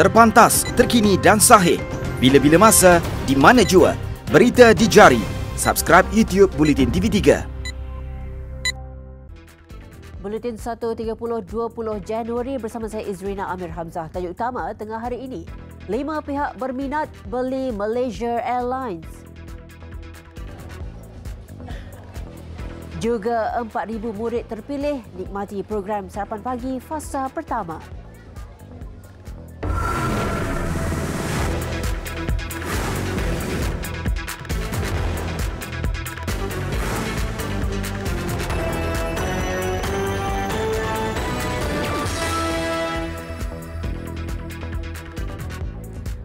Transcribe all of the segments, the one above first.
Terpantas, terkini dan sahih. Bila-bila masa, di mana jua. Berita di jari. Subscribe YouTube Buletin TV3. Buletin 1.30 20 Januari bersama saya Izrina Amir Hamzah. Tajuk utama tengah hari ini. 5 pihak berminat beli Malaysia Airlines. Juga 4,000 murid terpilih nikmati program sarapan pagi fasa pertama.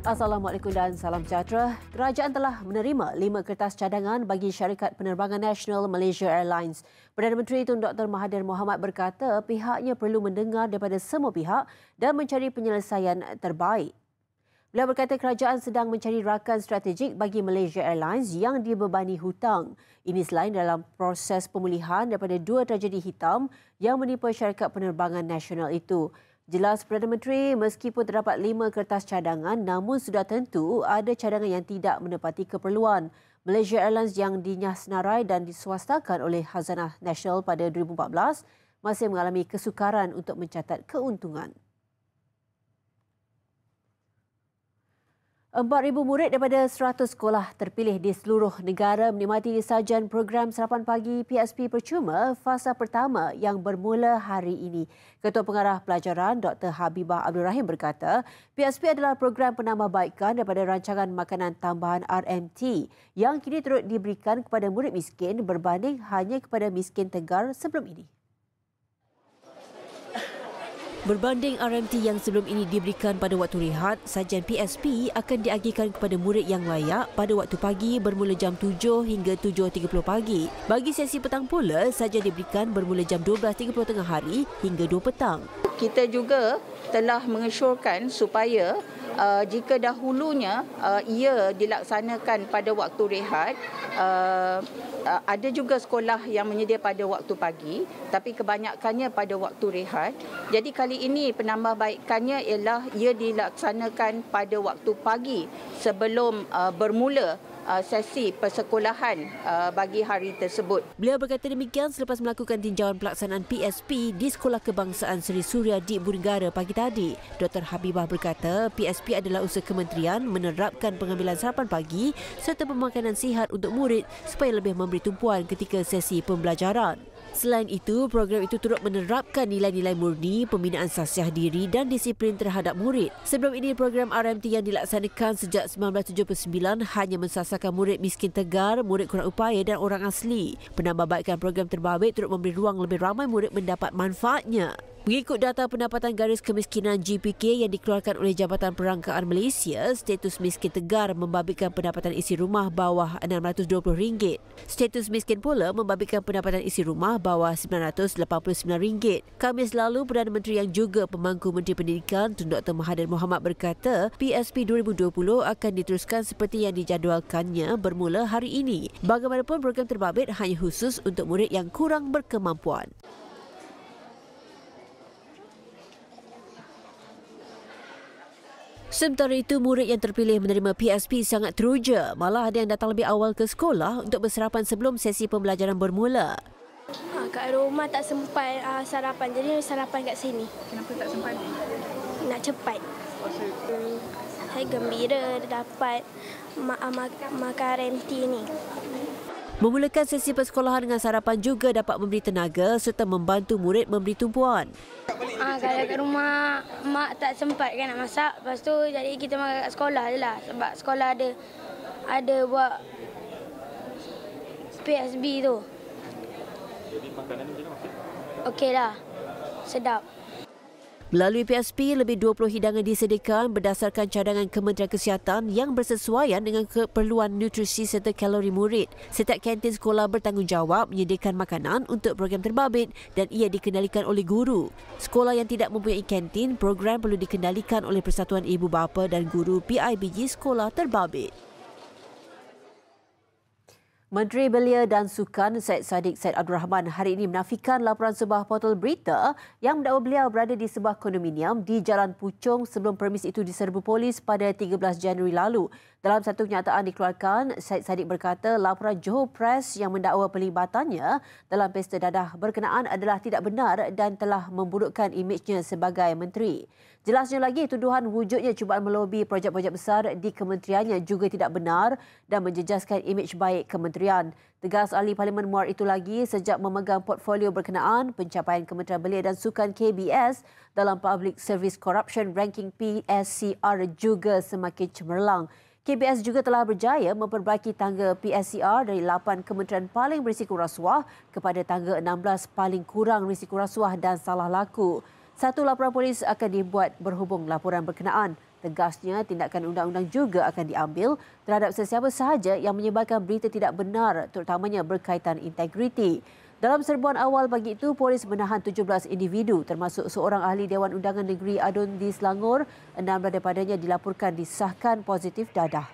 Assalamualaikum dan salam sejahtera. Kerajaan telah menerima 5 kertas cadangan bagi syarikat penerbangan nasional Malaysia Airlines. Perdana Menteri Tun Dr. Mahathir Mohamad berkata pihaknya perlu mendengar daripada semua pihak dan mencari penyelesaian terbaik. Beliau berkata kerajaan sedang mencari rakan strategik bagi Malaysia Airlines yang dibebani hutang. Ini selain dalam proses pemulihan daripada 2 tragedi hitam yang menimpa syarikat penerbangan nasional itu. Jelas Perdana Menteri, meskipun terdapat 5 kertas cadangan, namun sudah tentu ada cadangan yang tidak menepati keperluan. Malaysia Airlines yang dinyasnarai dan diswastakan oleh Khazanah Nasional pada 2014 masih mengalami kesukaran untuk mencatat keuntungan. 4,000 murid daripada 100 sekolah terpilih di seluruh negara menikmati sajian program sarapan pagi PSP percuma fasa pertama yang bermula hari ini. Ketua Pengarah Pelajaran Dr. Habibah Abdul Rahim berkata, PSP adalah program penambahbaikan daripada rancangan makanan tambahan RMT yang kini turut diberikan kepada murid miskin berbanding hanya kepada miskin tegar sebelum ini. Berbanding RMT yang sebelum ini diberikan pada waktu rehat, sajian PSP akan diagihkan kepada murid yang layak pada waktu pagi bermula jam 7 hingga 7.30 pagi. Bagi sesi petang pula, sajian diberikan bermula jam 12.30 tengah hari hingga 2 petang. Kita juga telah mengesyorkan supaya jika dahulunya ia dilaksanakan pada waktu rehat, ada juga sekolah yang menyedia pada waktu pagi, tapi kebanyakannya pada waktu rehat. Jadi kali ini penambahbaikannya ialah ia dilaksanakan pada waktu pagi sebelum bermula sesi persekolahan bagi hari tersebut. Beliau berkata demikian selepas melakukan tinjauan pelaksanaan PSP di Sekolah Kebangsaan Seri Suria di Ibu Negara pagi tadi. Dr. Habibah berkata PSP adalah usaha kementerian menerapkan pengambilan sarapan pagi serta pemakanan sihat untuk murid supaya lebih memberi tumpuan ketika sesi pembelajaran. Selain itu, program itu turut menerapkan nilai-nilai murni, pembinaan sasiah diri dan disiplin terhadap murid. Sebelum ini, program RMT yang dilaksanakan sejak 1979 hanya mensasarkan murid miskin tegar, murid kurang upaya dan orang asli. Penambahbaikan program terbabit turut memberi ruang lebih ramai murid mendapat manfaatnya. Mengikut data pendapatan garis kemiskinan GPK yang dikeluarkan oleh Jabatan Perangkaan Malaysia, status miskin tegar membabitkan pendapatan isi rumah bawah RM620. Status miskin pula membabitkan pendapatan isi rumah bawah RM989. Khamis lalu, Perdana Menteri yang juga pemangku Menteri Pendidikan Tun Dr. Mahathir Mohamad berkata PSP 2020 akan diteruskan seperti yang dijadualkannya bermula hari ini. Bagaimanapun, program terbabit hanya khusus untuk murid yang kurang berkemampuan. Sementara itu, murid yang terpilih menerima PSP sangat teruja. Malah ada yang datang lebih awal ke sekolah untuk bersarapan sebelum sesi pembelajaran bermula. Kat rumah tak sempat sarapan, jadi sarapan kat sini. Kenapa tak sempat? Nak cepat. Saya gembira dapat makan RMT ni. Memulakan sesi persekolahan dengan sarapan juga dapat memberi tenaga serta membantu murid memberi tumpuan. Kalau kat rumah mak tak sempat kan nak masak, lepas tu jadi kita makan kat sekolah je lah. Sebab sekolah ada buat PSB tu. Jadi makanan ni macam mana? Okey lah, sedap. Melalui PSP, lebih 20 hidangan disediakan berdasarkan cadangan Kementerian Kesihatan yang bersesuaian dengan keperluan nutrisi serta kalori murid. Setiap kantin sekolah bertanggungjawab menyediakan makanan untuk program terbabit dan ia dikendalikan oleh guru. Sekolah yang tidak mempunyai kantin, program perlu dikendalikan oleh Persatuan Ibu Bapa dan Guru PIBG Sekolah Terbabit. Menteri Belia dan Sukan Syed Saddiq Said Abdul Rahman hari ini menafikan laporan sebuah portal berita yang mendakwa beliau berada di sebuah kondominium di Jalan Puchong sebelum permis itu diserbu polis pada 13 Januari lalu. Dalam satu kenyataan dikeluarkan, Syed Saddiq berkata laporan Johor Press yang mendakwa pelibatan dalam pesta dadah berkenaan adalah tidak benar dan telah memburukkan imejnya sebagai menteri. Jelasnya lagi, tuduhan wujudnya cubaan melobi projek-projek besar di kementeriannya juga tidak benar dan menjejaskan imej baik kementerian. Tegas ahli Parlimen Muar itu lagi, sejak memegang portfolio berkenaan, pencapaian Kementerian Belia dan Sukan KBS dalam Public Service Corruption Ranking PSCR juga semakin cemerlang. KBS juga telah berjaya memperbaiki tangga PSCR dari 8 kementerian paling berisiko rasuah kepada tangga 16 paling kurang risiko rasuah dan salah laku. Satu laporan polis akan dibuat berhubung laporan berkenaan. Tegasnya, tindakan undang-undang juga akan diambil terhadap sesiapa sahaja yang menyebarkan berita tidak benar, terutamanya berkaitan integriti. Dalam serbuan awal pagi itu, polis menahan 17 individu termasuk seorang ahli Dewan Undangan Negeri Adun di Selangor. 6 daripadanya dilaporkan disahkan positif dadah.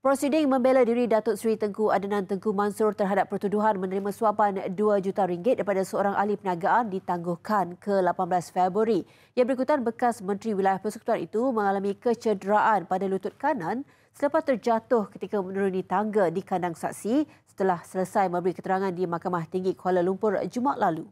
Prosiding membela diri Datuk Seri Tengku Adnan Tengku Mansur terhadap pertuduhan menerima suapan RM2 juta daripada seorang ahli perniagaan ditangguhkan ke 18 Februari. Yang berikutan bekas Menteri Wilayah Persekutuan itu mengalami kecederaan pada lutut kanan selepas terjatuh ketika menuruni tangga di kandang saksi setelah selesai memberi keterangan di Mahkamah Tinggi Kuala Lumpur Jumaat lalu.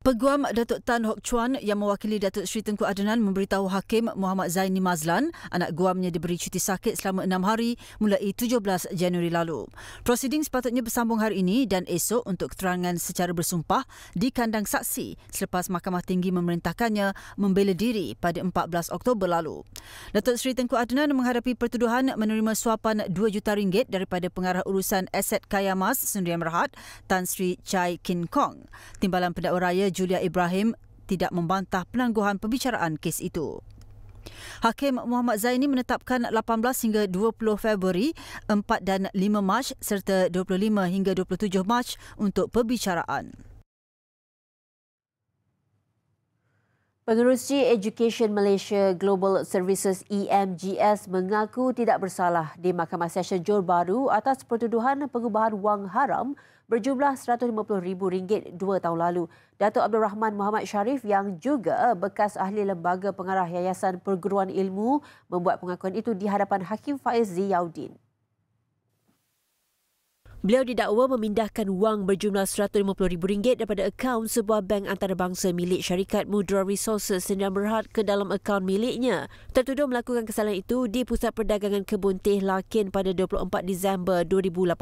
Peguam Datuk Tan Hock Chuan yang mewakili Datuk Seri Tengku Adnan memberitahu Hakim Muhammad Zaini Mazlan anak guamnya diberi cuti sakit selama 6 hari mulai 17 Januari lalu. Prosiding sepatutnya bersambung hari ini dan esok untuk keterangan secara bersumpah di kandang saksi selepas Mahkamah Tinggi memerintahkannya membela diri pada 14 Oktober lalu. Datuk Seri Tengku Adnan menghadapi pertuduhan menerima suapan RM2 juta daripada pengarah urusan aset kaya mas Sdn Bhd Tan Sri Chai Kin Kong. Timbalan Pendakwa Raya Julia Ibrahim tidak membantah penangguhan pembicaraan kes itu. Hakim Muhammad Zaini menetapkan 18 hingga 20 Februari, 4 dan 5 Mac serta 25 hingga 27 Mac untuk perbicaraan. Pengerusi Education Malaysia Global Services EMGS mengaku tidak bersalah di Mahkamah Session Johor Bahru atas pertuduhan pengubahan wang haram berjumlah RM150,000 2 tahun lalu. Datuk Abdul Rahman Muhammad Sharif yang juga bekas ahli lembaga pengarah Yayasan Perguruan Ilmu membuat pengakuan itu di hadapan Hakim Faiz Ziauddin. Beliau didakwa memindahkan wang berjumlah RM150,000 daripada akaun sebuah bank antarabangsa milik syarikat Mudra Resources Sdn Bhd ke dalam akaun miliknya. Tertuduh melakukan kesalahan itu di Pusat Perdagangan Kebun Teh Lakin pada 24 Disember 2018.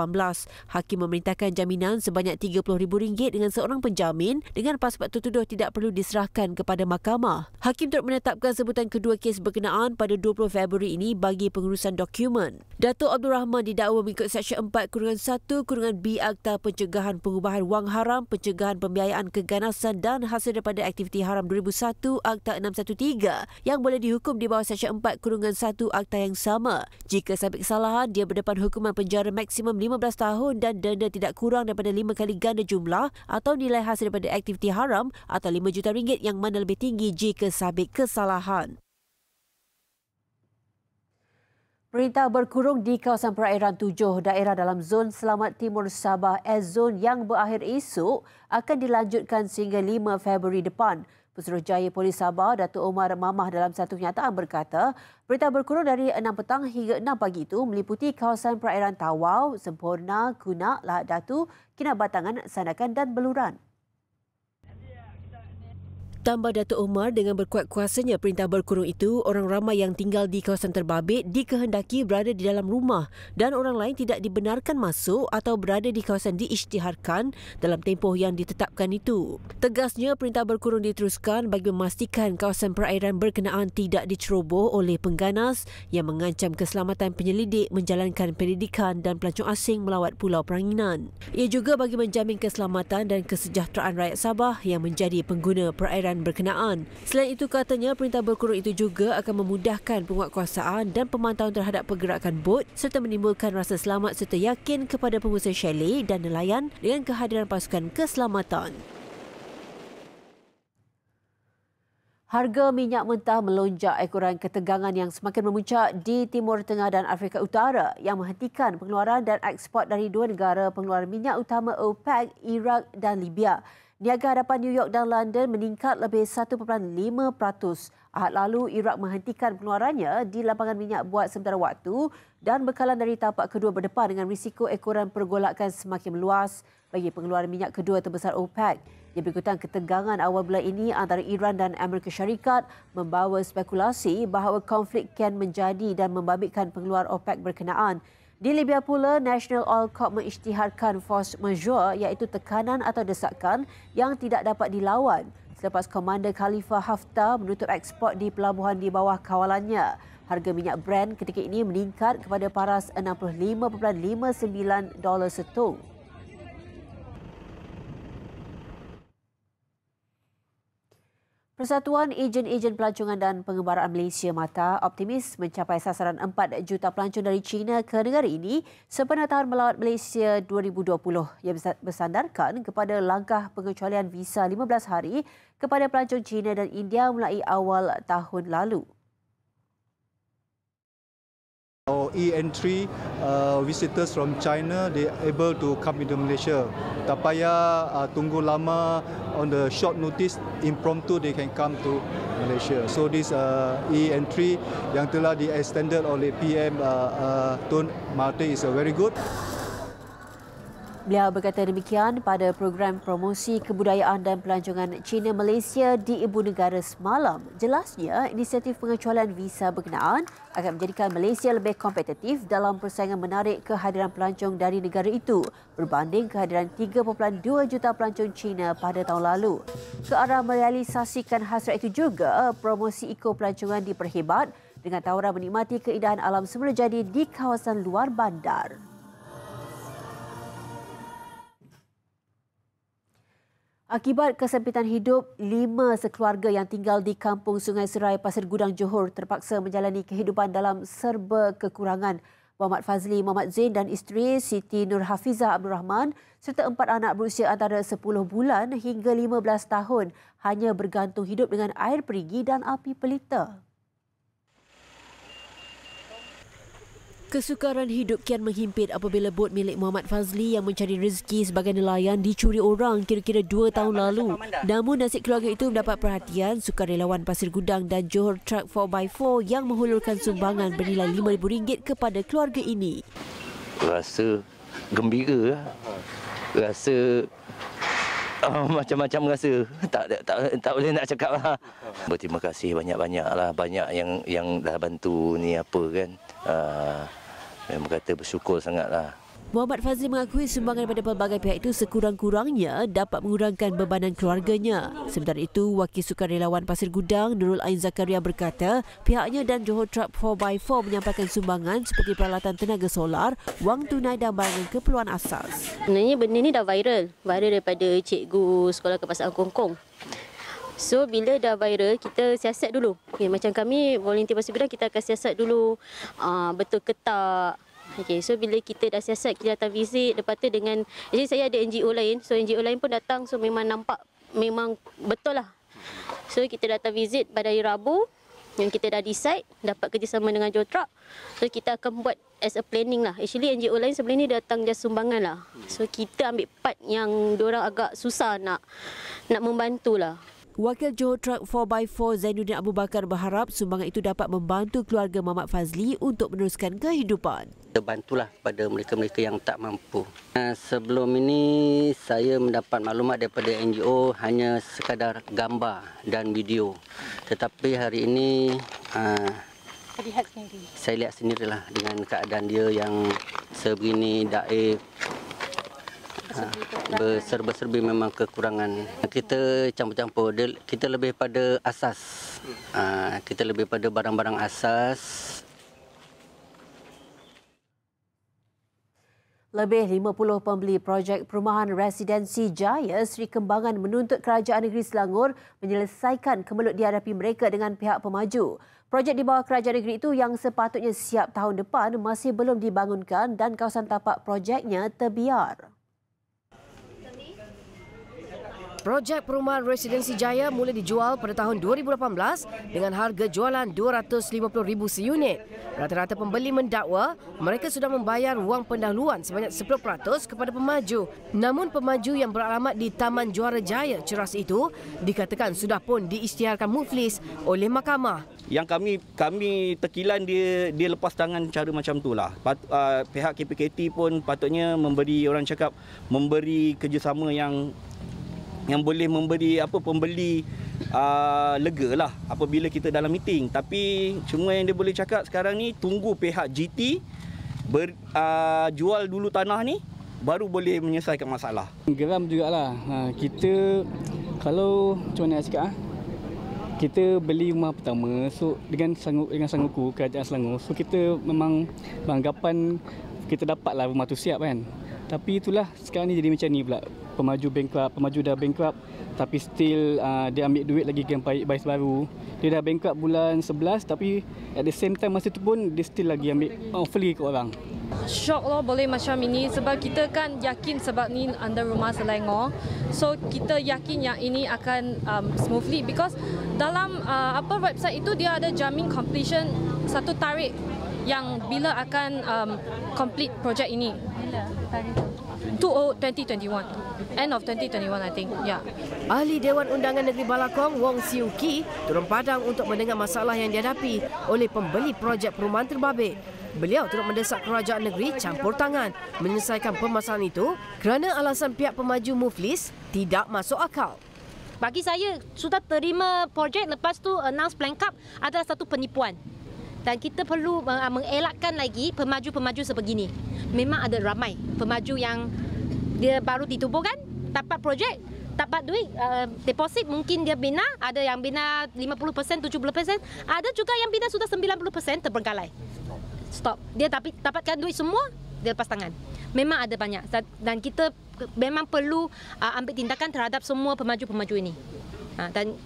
Hakim memerintahkan jaminan sebanyak RM30,000 dengan seorang penjamin dengan pasport tertuduh tidak perlu diserahkan kepada mahkamah. Hakim turut menetapkan sebutan kedua kes berkenaan pada 20 Februari ini bagi pengurusan dokumen. Datuk Abdul Rahman didakwa mengikut Seksyen 4/1/B Akta Pencegahan Pengubahan Wang Haram, Pencegahan Pembiayaan Keganasan dan Hasil daripada Aktiviti Haram 2001 Akta 613 yang boleh dihukum di bawah Seksyen 4/1 Akta yang sama. Jika sabit kesalahan, dia berdepan hukuman penjara maksimum 15 tahun dan denda tidak kurang daripada 5 kali ganda jumlah atau nilai hasil daripada aktiviti haram atau RM5 juta yang mana lebih tinggi jika sabit kesalahan. Perintah berkurung di kawasan perairan 7 daerah dalam zon Selamat Timur Sabah S-Zone yang berakhir esok akan dilanjutkan sehingga 5 Februari depan. Pesuruhjaya Polis Sabah, Datuk Omar Mamah dalam satu kenyataan berkata, perintah berkurung dari 6 petang hingga 6 pagi itu meliputi kawasan perairan Tawau, Sempurna, Kunak, Lahad Datu, Kinabatangan, Sandakan dan Beluran. Tambah Datuk Omar, dengan berkuat kuasanya perintah berkurung itu, orang ramai yang tinggal di kawasan terbabit dikehendaki berada di dalam rumah dan orang lain tidak dibenarkan masuk atau berada di kawasan diisytiharkan dalam tempoh yang ditetapkan itu. Tegasnya, perintah berkurung diteruskan bagi memastikan kawasan perairan berkenaan tidak diceroboh oleh pengganas yang mengancam keselamatan penyelidik menjalankan pendidikan dan pelancong asing melawat Pulau Peranginan. Ia juga bagi menjamin keselamatan dan kesejahteraan rakyat Sabah yang menjadi pengguna perairan berkenaan. Selain itu, katanya perintah berkurung itu juga akan memudahkan penguatkuasaan dan pemantauan terhadap pergerakan bot serta menimbulkan rasa selamat serta yakin kepada pengusaha chalet dan nelayan dengan kehadiran pasukan keselamatan. Harga minyak mentah melonjak ekoran ketegangan yang semakin memuncak di Timur Tengah dan Afrika Utara yang menghentikan pengeluaran dan ekspor dari dua negara pengeluaran minyak utama OPEC, Iraq dan Libya. Niaga hadapan New York dan London meningkat lebih 1.5%. Ahad lalu, Iraq menghentikan pengeluarannya di lapangan minyak buat sementara waktu dan bekalan dari tapak kedua berdepan dengan risiko ekoran pergolakan semakin meluas bagi pengeluaran minyak kedua terbesar OPEC. Ia berikutan ketegangan awal bulan ini antara Iran dan Amerika Syarikat membawa spekulasi bahawa konflik kian menjadi dan membabitkan pengeluar OPEC berkenaan. Di Libya pula, National Oil Corp mengisytiharkan force majeure iaitu tekanan atau desakan yang tidak dapat dilawan selepas Komander Khalifa Haftar menutup ekspor di pelabuhan di bawah kawalannya. Harga minyak Brent ketika ini meningkat kepada paras $65.59 setung. Persatuan Ejen-Ejen Pelancongan dan Pengembaraan Malaysia MATA optimis mencapai sasaran 4 juta pelancong dari China ke negara ini sempena Tahun Melawat Malaysia 2020 yang bersandarkan kepada langkah pengecualian visa 15 hari kepada pelancong China dan India mulai awal tahun lalu. Our e-entry visitors from China, they able to come into Malaysia. Tak payah tunggu lama on the short notice, impromptu they can come to Malaysia. So this e-entry yang telah di-extended oleh PM Tun Mahathir is very good. Beliau berkata demikian pada program promosi kebudayaan dan pelancongan China Malaysia di Ibu Negara semalam. Jelasnya, inisiatif pengecualian visa berkenaan akan menjadikan Malaysia lebih kompetitif dalam persaingan menarik kehadiran pelancong dari negara itu berbanding kehadiran 3.2 juta pelancong China pada tahun lalu. Ke arah merealisasikan hasrat itu juga, promosi eko-pelancongan diperhebat dengan tawaran menikmati keindahan alam semula jadi di kawasan luar bandar. Akibat kesempitan hidup, 5 sekeluarga yang tinggal di Kampung Sungai Serai, Pasir Gudang, Johor terpaksa menjalani kehidupan dalam serba kekurangan. Muhammad Fazli Muhammad Zain dan isteri Siti Nur Hafizah Abdul Rahman serta 4 anak berusia antara 10 bulan hingga 15 tahun hanya bergantung hidup dengan air perigi dan api pelita. Kesukaran hidup kian menghimpit apabila bot milik Muhammad Fazli yang mencari rezeki sebagai nelayan dicuri orang kira-kira 2 tahun lalu. Namun nasib keluarga itu mendapat perhatian sukarelawan Pasir Gudang dan Johor Truck 4x4 yang menghulurkan sumbangan bernilai RM5,000 kepada keluarga ini. Rasa gembira, rasa macam-macam rasa. Tak boleh nak cakap lah. Berterima kasih banyak-banyak lah. Banyak yang dah bantu ni apa kan. Memang kata bersyukur sangatlah. Muhammad Fazli mengakui sumbangan daripada pelbagai pihak itu sekurang-kurangnya dapat mengurangkan bebanan keluarganya. Sementara itu, Wakil Sukarelawan Pasir Gudang Nurul Ain Zakaria berkata pihaknya dan Johor Truck 4x4 menyampaikan sumbangan seperti peralatan tenaga solar, wang tunai dan barangan keperluan asas. Sebenarnya benda ni dah viral daripada cikgu sekolah kebangsaan Kongkong. So bila dah viral, kita siasat dulu. Okay, macam kami volunteer Pasir Gudang, kita akan siasat dulu betul ke tak. Okay, so bila kita dah siasat, kita datang visit. Lepas tu dengan, jadi saya ada NGO lain. So NGO lain pun datang, so memang nampak, memang betul lah. So kita datang visit pada hari Rabu, yang kita dah decide, dapat kerjasama dengan Johor Truck. So kita akan buat as a planning lah. Actually NGO lain sebelum ni datang just sumbangan lah. So kita ambil part yang diorang agak susah nak membantu lah. Wakil Johor Truck 4x4 Zainuddin Abu Bakar berharap sumbangan itu dapat membantu keluarga Muhammad Fazli untuk meneruskan kehidupan. Bantulah pada mereka-mereka yang tak mampu. Sebelum ini saya mendapat maklumat daripada NGO hanya sekadar gambar dan video. Tetapi hari ini saya lihat sendirilah dengan keadaan dia yang sebegini daif. Berserba-serbi memang kekurangan. Kita campur-campur. Kita lebih pada asas. Kita lebih pada barang-barang asas. Lebih 50 pembeli projek perumahan residensi Jaya Seri Kembangan menuntut Kerajaan Negeri Selangor menyelesaikan kemelut dihadapi mereka dengan pihak pemaju. Projek di bawah Kerajaan Negeri itu yang sepatutnya siap tahun depan masih belum dibangunkan dan kawasan tapak projeknya terbiar. Projek perumahan Residensi Jaya mula dijual pada tahun 2018 dengan harga jualan RM250,000 seunit. Rata-rata pembeli mendakwa mereka sudah membayar wang pendahuluan sebanyak 10% kepada pemaju. Namun pemaju yang beralamat di Taman Juara Jaya Ceras itu dikatakan sudah pun diisytiharkan muflis oleh mahkamah. Yang kami tekilan dia lepas tangan cara macam itulah. Pihak KPKT pun patutnya memberi kerjasama yang boleh memberi pembeli lega lah apabila kita dalam meeting. Tapi cuma yang dia boleh cakap sekarang ni tunggu pihak GT jual dulu tanah ni baru boleh menyelesaikan masalah. Geram jugalah. Kita kalau macam mana nak cakap, kita beli rumah pertama, so dengan sangguku kerajaan Selangor, so kita memang beranggapan kita dapatlah rumah tu siap kan. Tapi itulah sekarang ni jadi macam ni pula. Pemaju dah bankrupt tapi still dia ambil duit lagi yang bais baru. Dia dah bankrupt bulan 11 tapi at the same time masa tu pun dia still lagi ambil free ke orang. Shock loh boleh macam ini sebab kita kan yakin sebab ni under rumah Selangor. So kita yakin yang ini akan smoothly because dalam website itu dia ada jamin completion satu tarikh yang bila akan complete projek ini. Bila tarikh itu? 2021. End of 2021 I think. Yeah. Ahli Dewan Undangan Negeri Balakong Wong Siu Ki turun padang untuk mendengar masalah yang dihadapi oleh pembeli projek perumahan terbabit. Beliau turut mendesak kerajaan negeri campur tangan menyelesaikan permasalahan itu kerana alasan pihak pemaju muflis tidak masuk akal. Bagi saya, sudah terima projek lepas tu announce blank up adalah satu penipuan. Dan kita perlu mengelakkan lagi pemaju-pemaju sebegini. Memang ada ramai pemaju yang dia baru ditubuhkan, dapat projek, dapat duit, deposit mungkin dia bina, ada yang bina 50%, 70%, ada juga yang bina sudah 90% terbengkalai. Stop. Dia dapatkan duit semua, dia lepas tangan. Memang ada banyak dan kita memang perlu ambil tindakan terhadap semua pemaju-pemaju ini. Dan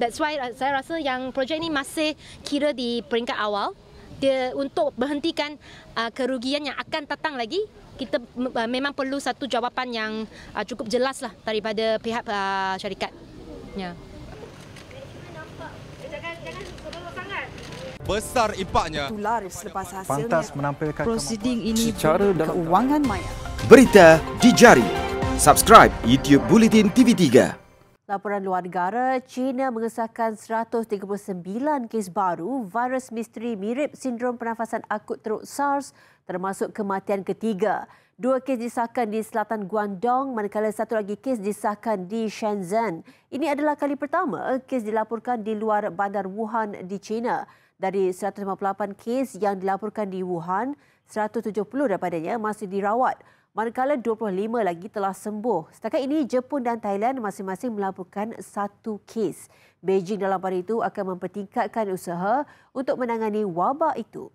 that's why saya rasa yang projek ini masih kira di peringkat awal. Dia untuk berhentikan kerugian yang akan datang lagi, kita memang perlu satu jawapan yang cukup jelas lah daripada pihak syarikat. Ya. Besar impaknya. Selepas hasilnya. Pantas menampilkan prosiding ini secara keuangan maya. Berita di jari. Subscribe YouTube Bulletin TV3. Laporan luar negara, China mengesahkan 139 kes baru virus misteri mirip sindrom pernafasan akut teruk SARS termasuk kematian ketiga. 2 kes disahkan di selatan Guangdong manakala satu lagi kes disahkan di Shenzhen. Ini adalah kali pertama kes dilaporkan di luar bandar Wuhan di China. Dari 158 kes yang dilaporkan di Wuhan, 170 daripadanya masih dirawat. Manakala 25 lagi telah sembuh. Setakat ini, Jepun dan Thailand masing-masing melaporkan 1 kes. Beijing dalam pada itu akan mempertingkatkan usaha untuk menangani wabak itu.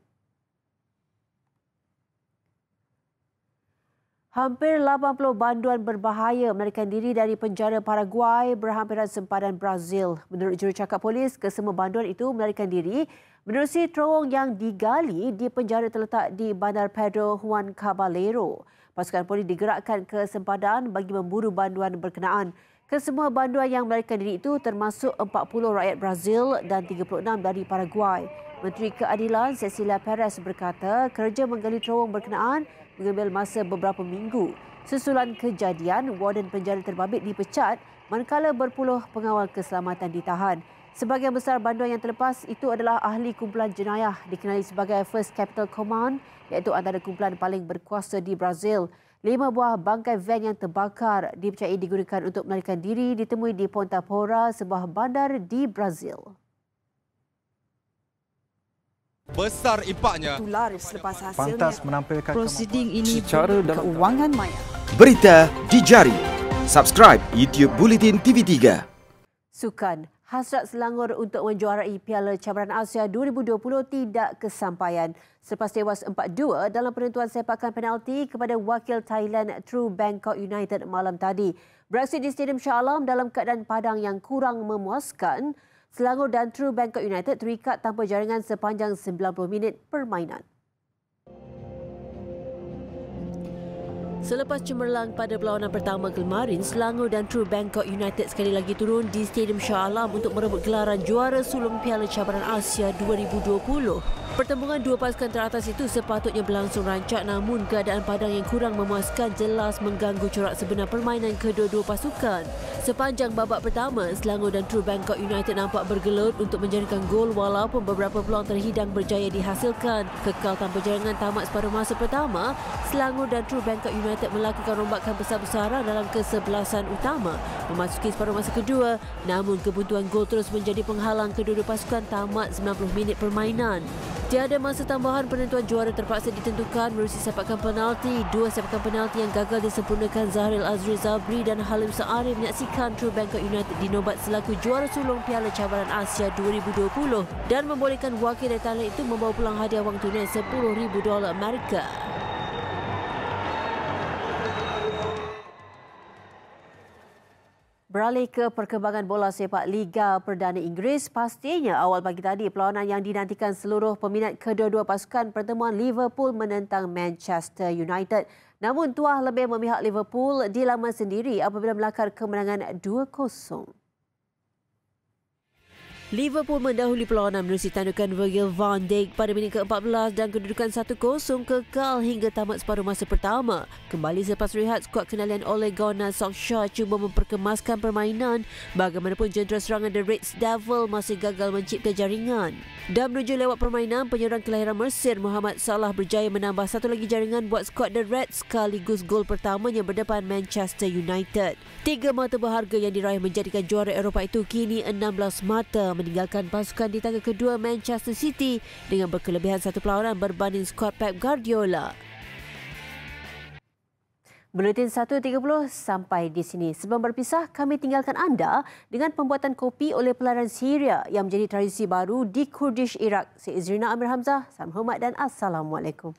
Hampir 80 banduan berbahaya melarikan diri dari penjara Paraguay berhampiran sempadan Brazil. Menurut jurucakap polis, kesemua banduan itu melarikan diri menerusi terowong yang digali di penjara terletak di Bandar Pedro Juan Caballero. Pasukan polis digerakkan ke sempadan bagi memburu banduan berkenaan. Kesemua banduan yang melarikan diri itu termasuk 40 rakyat Brazil dan 36 dari Paraguay. Menteri Keadilan Cecilia Perez berkata kerja menggali terowong berkenaan mengambil masa beberapa minggu. Susulan kejadian, warden penjara terbabit dipecat manakala berpuluh pengawal keselamatan ditahan. Sebahagian besar banduan yang terlepas itu adalah ahli kumpulan jenayah dikenali sebagai First Capital Command iaitu antara kumpulan paling berkuasa di Brazil. 5 buah bangkai van yang terbakar dipercayai digunakan untuk melarikan diri ditemui di Ponta Porra, sebuah bandar di Brazil. Besar impaknya. Selepas hasilnya. Pantas menampilkan prosiding ini secara keuangan maya. Berita di jari. Subscribe YouTube Bulletin TV3. Sukan. Hasrat Selangor untuk menjuarai Piala Cabaran Asia 2020 tidak kesampaian selepas tewas 4-2 dalam penentuan sepakan penalti kepada wakil Thailand True Bangkok United malam tadi. Beraksi di Stadium Shah Alam dalam keadaan padang yang kurang memuaskan, Selangor dan True Bangkok United terikat tanpa jaringan sepanjang 90 minit permainan. Selepas cemerlang pada perlawanan pertama kemarin, Selangor dan True Bangkok United sekali lagi turun di Stadium Shah Alam untuk merebut gelaran juara sulung Piala Cabaran Asia 2020. Pertembungan dua pasukan teratas itu sepatutnya berlangsung rancak, namun keadaan padang yang kurang memuaskan jelas mengganggu corak sebenar permainan kedua-dua pasukan. Sepanjang babak pertama, Selangor dan True Bangkok United nampak bergelut untuk menjadikan gol walaupun beberapa peluang terhidang berjaya dihasilkan. Kekal tanpa jaringan tamat separuh masa pertama, Selangor dan True Bangkok United melakukan rombakan besar-besaran dalam kesebelasan utama. Memasuki separuh masa kedua, namun kebuntuan gol terus menjadi penghalang kedua-dua pasukan tamat 90 minit permainan. Tiada masa tambahan, penentuan juara terpaksa ditentukan melalui sepakan penalti. Dua sepakan penalti yang gagal disempurnakan Zahril Azri Zabri dan Halim Saari menyaksikan True Bangkok United dinobat selaku juara sulung Piala Cabaran Asia 2020 dan membolehkan wakil dari Thailand itu membawa pulang hadiah wang tunai $10,000 Amerika. Beralih ke perkembangan bola sepak Liga Perdana Inggeris, pastinya awal pagi tadi perlawanan yang dinantikan seluruh peminat kedua-dua pasukan pertemuan Liverpool menentang Manchester United. Namun tuah lebih memihak Liverpool di laman sendiri apabila melakar kemenangan 2-0. Liverpool mendahului perlawanan menerusi tandukan Virgil van Dijk pada minit ke-14 dan kedudukan 1-0 kekal hingga tamat separuh masa pertama. Kembali selepas rehat, skuad kenalian Ole Gunnar Solskjaer cuba memperkemaskan permainan. Bagaimanapun jentera serangan The Red Devils masih gagal mencipta jaringan. Dan menuju lewat permainan, penyerang kelahiran Mesir Mohamed Salah berjaya menambah satu lagi jaringan buat skuad The Reds sekaligus gol pertamanya berdepan Manchester United. 3 mata berharga yang diraih menjadikan juara Eropah itu kini 16 mata meninggalkan pasukan di tangga kedua Manchester City dengan berkelebihan satu perlawanan berbanding skuad Pep Guardiola. Buletin 1.30 sampai di sini. Sebelum berpisah, kami tinggalkan anda dengan pembuatan kopi oleh pelarian Syria yang menjadi tradisi baru di Kurdish Iraq. Saya Izrina Amir Hamzah. Salam hormat dan Assalamualaikum.